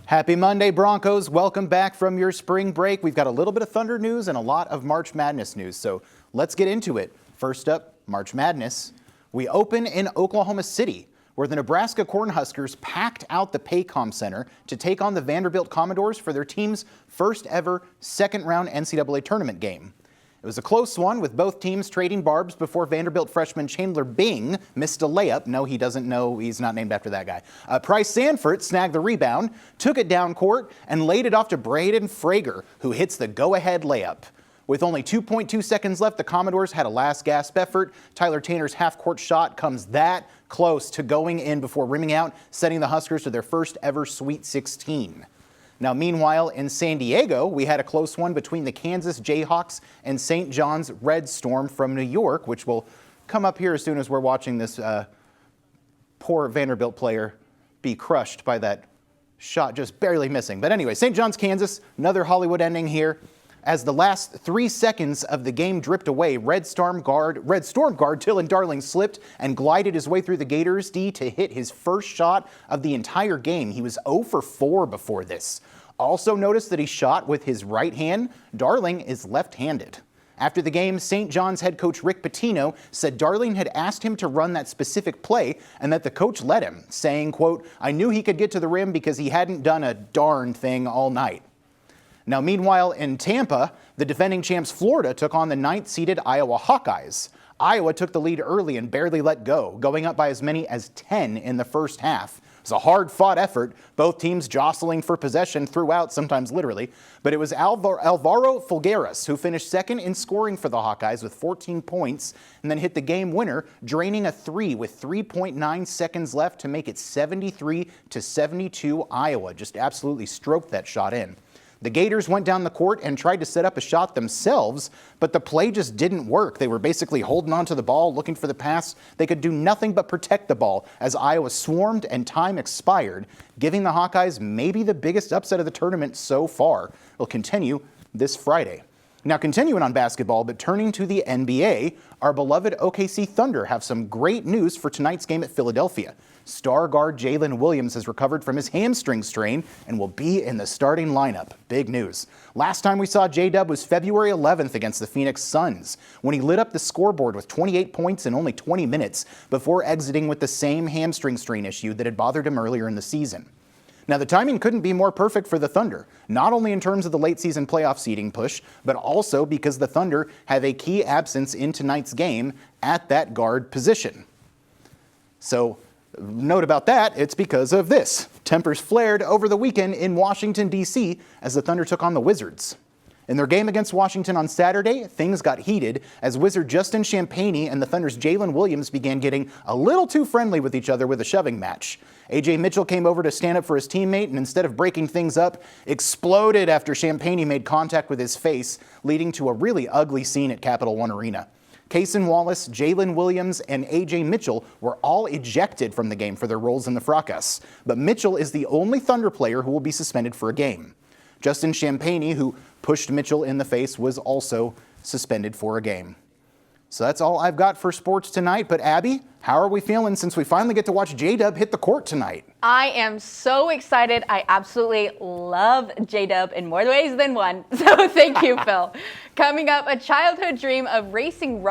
Happy Monday, Broncos. Welcome back from your spring break. We've got a little bit of Thunder news and a lot of March Madness news, so let's get into it. First up, March Madness. We open in Oklahoma City, where the Nebraska Cornhuskers packed out the Paycom Center to take on the Vanderbilt Commodores for their team's first ever second-round NCAA tournament game. It was a close one, with both teams trading barbs before Vanderbilt freshman Chandler Bing missed a layup. No, he doesn't know. He's not named after that guy. Price Sanford snagged the rebound, took it down court, and laid it off to Braden Frager, who hits the go-ahead layup. With only 2.2 seconds left, the Commodores had a last-gasp effort. Tyler Tanner's half-court shot comes that close to going in before rimming out, setting the Huskers to their first-ever Sweet 16. Now, meanwhile, in San Diego, we had a close one between the Kansas Jayhawks and St. John's Red Storm from New York, which will come up here as soon as we're watching this poor Vanderbilt player be crushed by that shot just barely missing. But anyway, St. John's, Kansas, another Hollywood ending here. As the last 3 seconds of the game dripped away, Red Storm guard Dylan Darling slipped and glided his way through the Gators' D to hit his first shot of the entire game. He was 0 for 4 before this. Also notice that he shot with his right hand. Darling is left-handed. After the game, St. John's head coach Rick Pitino said Darling had asked him to run that specific play and that the coach let him, saying, quote, "I knew he could get to the rim because he hadn't done a darn thing all night." Now, meanwhile, in Tampa, the defending champs Florida took on the 9th-seeded Iowa Hawkeyes. Iowa took the lead early and barely let go, going up by as many as 10 in the first half. It was a hard-fought effort, both teams jostling for possession throughout, sometimes literally. But it was Alvaro Fulgueras who finished second in scoring for the Hawkeyes with 14 points and then hit the game winner, draining a three with 3.9 seconds left to make it 73-72 Iowa. Just absolutely stroked that shot in. The Gators went down the court and tried to set up a shot themselves, but the play just didn't work. They were basically holding on to the ball, looking for the pass. They could do nothing but protect the ball as Iowa swarmed and time expired, giving the Hawkeyes maybe the biggest upset of the tournament so far. It'll continue this Friday. Now, continuing on basketball, but turning to the NBA, our beloved OKC Thunder have some great news for tonight's game at Philadelphia. Star guard Jalen Williams has recovered from his hamstring strain and will be in the starting lineup. Big news. Last time we saw J-Dub was February 11th against the Phoenix Suns, when he lit up the scoreboard with 28 points in only 20 minutes before exiting with the same hamstring strain issue that had bothered him earlier in the season. Now, the timing couldn't be more perfect for the Thunder, not only in terms of the late season playoff seeding push, but also because the Thunder have a key absence in tonight's game at that guard position. So, note about that, it's because of this. Tempers flared over the weekend in Washington, D.C. as the Thunder took on the Wizards. In their game against Washington on Saturday, things got heated as Wizard Justin Champagnie and the Thunder's Jalen Williams began getting a little too friendly with each other with a shoving match. A.J. Mitchell came over to stand up for his teammate and instead of breaking things up, exploded after Champagnie made contact with his face, leading to a really ugly scene at Capital One Arena. Cason Wallace, Jalen Williams, and A.J. Mitchell were all ejected from the game for their roles in the fracas, but Mitchell is the only Thunder player who will be suspended for a game. Justin Champagnie, who pushed Mitchell in the face, was also suspended for a game. So that's all I've got for sports tonight. But Abby, how are we feeling since we finally get to watch J-Dub hit the court tonight? I am so excited. I absolutely love J-Dub in more ways than one. So thank you, Phil. Coming up, a childhood dream of racing